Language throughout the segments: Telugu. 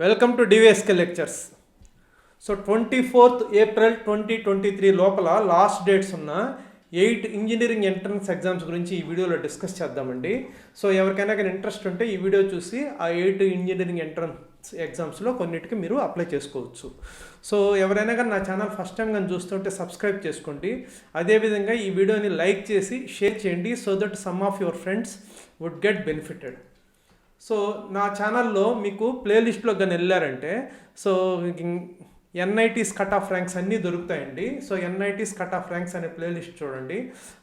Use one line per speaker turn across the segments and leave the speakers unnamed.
Welcome to DVSK lectures. So 24th April 2023 లోపల లాస్ట్ డేట్స్ ఉన్న 8 ఇంజనీరింగ్ ఎంట్రన్స్ ఎగ్జామ్స్ గురించి ఈ వీడియోలో డిస్కస్ చేద్దామండి. సో ఎవరికైనా కానీ ఇంట్రెస్ట్ ఉంటే ఈ వీడియో చూసి ఆ 8 ఇంజనీరింగ్ ఎంట్రన్స్ ఎగ్జామ్స్లో కొన్నిటికి మీరు అప్లై చేసుకోవచ్చు. సో ఎవరైనా కానీ నా ఛానల్ ఫస్ట్ టైం కానీ చూస్తుంటే సబ్స్క్రైబ్ చేసుకోండి. అదేవిధంగా ఈ వీడియోని లైక్ చేసి షేర్ చేయండి so that some of your friends would get benefited. So నా ఛానల్లో మీకు ప్లేలిస్ట్లో కానీ వెళ్ళారంటే so NITs cut off ranks అన్నీ దొరుకుతాయండి. So NITs cut off ranks అనే ప్లేలిస్ట్ చూడండి.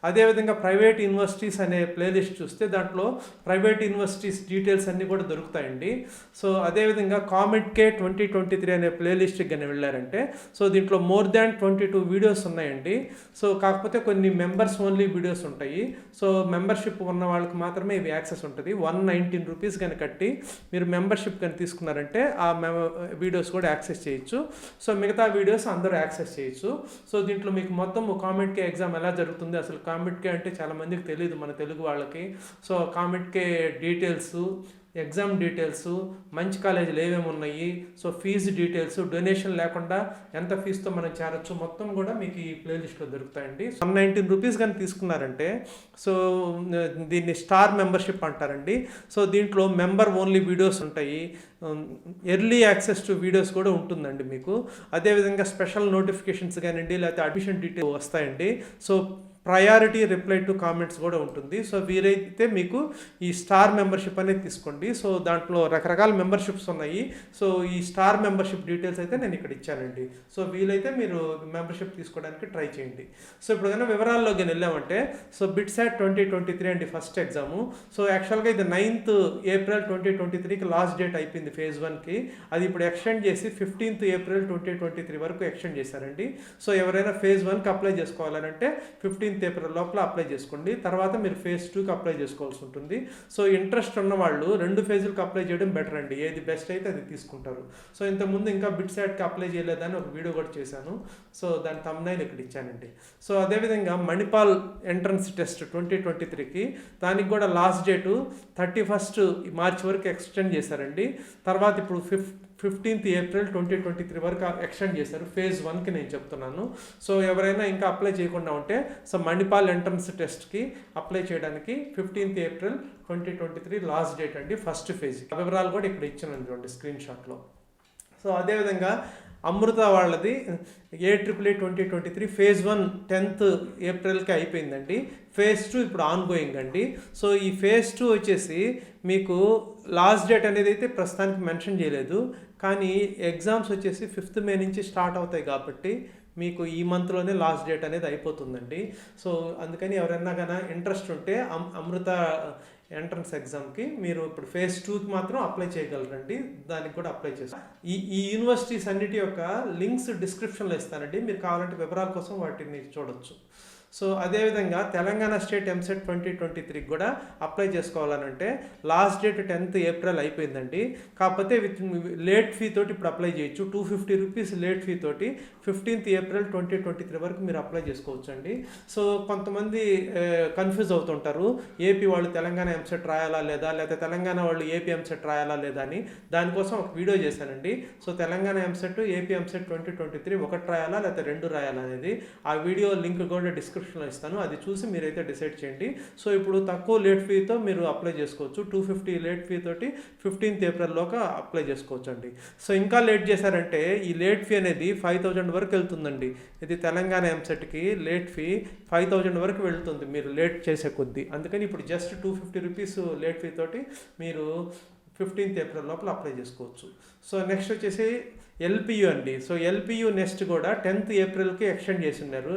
అదేవిధంగా ప్రైవేట్ యూనివర్సిటీస్ అనే ప్లేలిస్ట్ చూస్తే దాంట్లో ప్రైవేట్ యూనివర్సిటీస్ డీటెయిల్స్ అన్నీ కూడా దొరుకుతాయండి. సో అదేవిధంగా కామెంట్కే 2023 అనే ప్లేలిస్ట్కి కానీ వెళ్ళారంటే సో దీంట్లో మోర్ దాన్ 22 వీడియోస్ ఉన్నాయండి. సో కాకపోతే కొన్ని మెంబర్స్ ఓన్లీ వీడియోస్ ఉంటాయి. సో మెంబర్షిప్ ఉన్న వాళ్ళకి మాత్రమే ఇవి యాక్సెస్ ఉంటుంది. 119 రూపీస్ కానీ కట్టి మీరు మెంబర్షిప్ కానీ తీసుకున్నారంటే ఆ వీడియోస్ కూడా యాక్సెస్ చేయొచ్చు. సో మిగతా వీడియోస్ అందరూ యాక్సెస్ చేయొచ్చు. సో దీంట్లో మీకు మొత్తం కామెంట్కే ఎగ్జామ్ ఎలా జరుగుతుంది, అసలు కామెంట్కే అంటే చాలామందికి తెలియదు మన తెలుగు వాళ్ళకి. సో కామెంట్కే డీటెయిల్స్, ఎగ్జామ్ డీటెయిల్స్, మంచి కాలేజీలు ఏమేమి ఉన్నాయి, సో ఫీజు డీటెయిల్స్, డొనేషన్ లేకుండా ఎంత ఫీజుతో మనం చేరొచ్చు మొత్తం కూడా మీకు ఈ ప్లేలిస్ట్లో దొరుకుతాయండి. 119 రూపీస్ కానీ తీసుకున్నారంటే సో దీన్ని స్టార్ మెంబర్షిప్ అంటారండి. సో దీంట్లో మెంబర్ ఓన్లీ వీడియోస్ ఉంటాయి, ఎర్లీ యాక్సెస్ టు వీడియోస్ కూడా ఉంటుందండి మీకు. అదేవిధంగా స్పెషల్ నోటిఫికేషన్స్ కానివ్వండి లేకపోతే అడ్మిషన్ డీటెయిల్స్ వస్తాయండి. So priority reply to comments కూడా ఉంటుంది. సో వీలైతే మీకు ఈ స్టార్ మెంబర్షిప్ అనేది తీసుకోండి. సో దాంట్లో రకరకాల మెంబర్షిప్స్ ఉన్నాయి. సో ఈ స్టార్ మెంబర్షిప్ డీటెయిల్స్ అయితే నేను ఇక్కడ ఇచ్చానండి. సో వీలైతే మీరు మెంబర్షిప్ తీసుకోవడానికి ట్రై చేయండి. సో ఇప్పుడు కన్నా వివరాల్లోకి వెళ్ళామంటే సో బిట్సాట్ 2023 అండి ఫస్ట్ ఎగ్జాము. సో యాక్చువల్గా ఇది 9th April 2023కి లాస్ట్ డేట్ అయిపోయింది phase 1కి. అది ఇప్పుడు ఎక్స్టెండ్ చేసి 15th April 2023 వరకు ఎక్స్టెండ్ చేశారండి. సో ఎవరైనా phase 1కి అప్లై చేసుకోవాలంటే 15th April లోపల అప్లై చేసుకోండి. తర్వాత మీరు phase 2కి అప్లై చేసుకోవాల్సి ఉంటుంది. సో ఇంట్రెస్ట్ ఉన్న వాళ్ళు 2 ఫేజులకు అప్లై చేయడం బెటర్ అండి. ఏది బెస్ట్ అయితే అది తీసుకుంటారు. సో ఇంతకుముందు ఇంకా బిట్సాట్కి అప్లై చేయలేదని ఒక వీడియో కూడా చేశాను. సో దాని థంబ్నెయిల్ ఇక్కడ ఇచ్చానండి. సో అదేవిధంగా మణిపాల్ ఎంట్రన్స్ టెస్ట్ 2023కి దానికి కూడా లాస్ట్ డేటు 31st March వరకు ఎక్స్టెండ్ చేశారండి. తర్వాత ఇప్పుడు 15th April 2023 వరకు ఎక్స్టెండ్ చేశారు. phase 1కి నేను చెప్తున్నాను. సో ఎవరైనా ఇంకా అప్లై చేయకుండా ఉంటే సో మణిపాల్ ఎంట్రన్స్ టెస్ట్కి అప్లై చేయడానికి 15th April 2023 లాస్ట్ డేట్ అండి ఫస్ట్ ఫేజ్. వివరాలు కూడా ఇక్కడ ఇచ్చాను చూడండి స్క్రీన్ షాట్లో. సో అదేవిధంగా అమృత వాళ్ళది AAA 2023 phase 1 10th Aprilకి అయిపోయిందండి. phase 2 ఇప్పుడు ఆన్గోయింగ్ అండి. సో ఈ phase 2 వచ్చేసి మీకు లాస్ట్ డేట్ అనేది అయితే ప్రస్తుతానికి మెన్షన్ చేయలేదు, కానీ ఎగ్జామ్స్ వచ్చేసి 5th May నుంచి స్టార్ట్ అవుతాయి కాబట్టి మీకు ఈ మంత్లోనే లాస్ట్ డేట్ అనేది అయిపోతుందండి. సో అందుకని ఎవరైనా కానీ ఇంట్రెస్ట్ ఉంటే అమృత ఎంట్రన్స్ ఎగ్జామ్కి మీరు ఇప్పుడు phase 2కి మాత్రం అప్లై చేయగలరండి. దానికి కూడా అప్లై చేస్తాను. ఈ యూనివర్సిటీస్ అన్నిటి యొక్క లింక్స్ డిస్క్రిప్షన్లో ఇస్తానండి. మీరు కావాలంటే వివరాల కోసం వాటిని చూడొచ్చు. సో అదేవిధంగా తెలంగాణ స్టేట్ ఎంసెట్ 2023కి కూడా అప్లై చేసుకోవాలనంటే లాస్ట్ డేట్ 10th April అయిపోయిందండి. కాకపోతే విత్ లేట్ ఫీ తోటి ఇప్పుడు అప్లై చేయొచ్చు. 250 రూపీస్ లేట్ ఫీ తోటి 15th April 2023 వరకు మీరు అప్లై చేసుకోవచ్చు అండి. సో కొంతమంది కన్ఫ్యూజ్ అవుతుంటారు, ఏపీ వాళ్ళు తెలంగాణ ఎంసెట్ రాయాలా లేదా, లేకపోతే తెలంగాణ వాళ్ళు ఏపీ ఎంసెట్ రాయాలా లేదా అని. దానికోసం ఒక వీడియో చేశానండి. So Telangana EAMCET AP EAMCET 2023 ఒకటి రాయాలా లేకపోతే 2 రాయాలా అనేది ఆ వీడియో లింక్ కూడా డిస్క్రిప్షన్లో ఇస్తాను. అది చూసి మీరైతే డిసైడ్ చేయండి. సో ఇప్పుడు తక్కువ లేట్ ఫీతో మీరు అప్లై చేసుకోవచ్చు. 250 లేట్ ఫీ తోటి 15th April లోగా అప్లై చేసుకోవచ్చు అండి. సో ఇంకా లేట్ చేశారంటే ఈ లేట్ ఫీ అనేది 5,000 వరకు వెళ్తుందండి. ఇది తెలంగాణ ఎంసెట్కి లేట్ ఫీ 5,000 వరకు వెళ్తుంది మీరు లేట్ చేసే కొద్దీ. అందుకని ఇప్పుడు జస్ట్ 250 రూపీస్ లేట్ ఫీ తోటి మీరు 15th April లోపల అప్లై చేసుకోవచ్చు. సో నెక్స్ట్ వచ్చేసి LPU అండి. సో LPU నెక్స్ట్ కూడా 10th Aprilకి ఎక్స్టెండ్ చేస్తున్నారు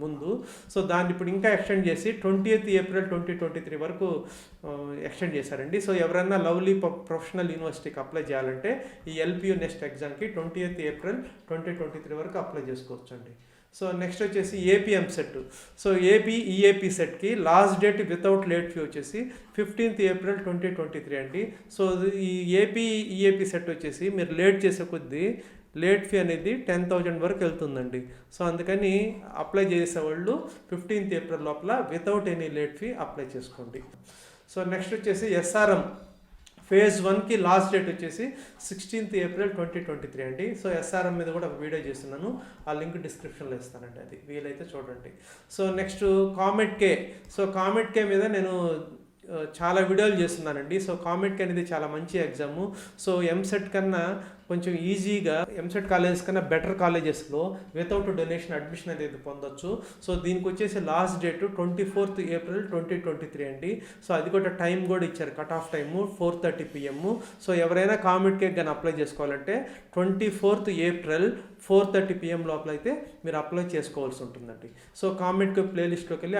ముందు. సో దాన్ని ఇప్పుడు ఇంకా ఎక్స్టెండ్ చేసి 20th April 2023 వరకు ఎక్స్టెండ్ చేశారండి. సో ఎవరైనా లవ్లీ ప్రొఫెషనల్ యూనివర్సిటీకి అప్లై చేయాలంటే ఈ LPU నెక్స్ట్ ఎగ్జామ్కి 20th April 2023 వరకు అప్లై చేసుకోవచ్చు అండి. సో నెక్స్ట్ వచ్చేసి ఏపీ ఎంసెట్. సో ఈఏపీ సెట్కి last date without late fee వచ్చేసి 15th April 2023 అండి. సో ఈ ఈఏపీ సెట్ వచ్చేసి మీరు లేట్ చేసే కొద్దీ లేట్ ఫీ అనేది 10,000 వరకు వెళ్తుందండి. సో అందుకని అప్లై చేసేవాళ్ళు 15th April లోపల without any late fee apply చేసుకోండి. సో నెక్స్ట్ వచ్చేసి SRM ఫేజ్ 1కి లాస్ట్ డేట్ వచ్చేసి 16th April 2023 అండి. సో SRM మీద కూడా ఒక వీడియో చేస్తున్నాను, ఆ లింక్ డిస్క్రిప్షన్లో ఇస్తానండి, అది వీలైతే చూడండి. సో నెక్స్ట్ కామెట్ కే. సో కామెట్ కే మీద నేను చాలా వీడియోలు చేస్తున్నానండి. సో కామెట్ కే అనేది చాలా మంచి ఎగ్జాము. సో ఎంసెట్ కన్నా కొంచెం ఈజీగా ఎంసెట్ కాలేజెస్ కన్నా బెటర్ కాలేజెస్లో వితౌట్ డొనేషన్ అడ్మిషన్ అనేది పొందొచ్చు. సో దీనికి వచ్చేసి లాస్ట్ డేట్ 24th April 2023 అండి. సో అది కూడా టైం కూడా ఇచ్చారు, cut off time 4:30 PM. So ఎవరైనా కామెట్ కేక్ కానీ అప్లై చేసుకోవాలంటే 24th April 4:30 PM లోపల అయితే మీరు అప్లై చేసుకోవాల్సి ఉంటుందండి. సో కామెట్ కేక్ ప్లేలిస్ట్లోకి వెళ్ళి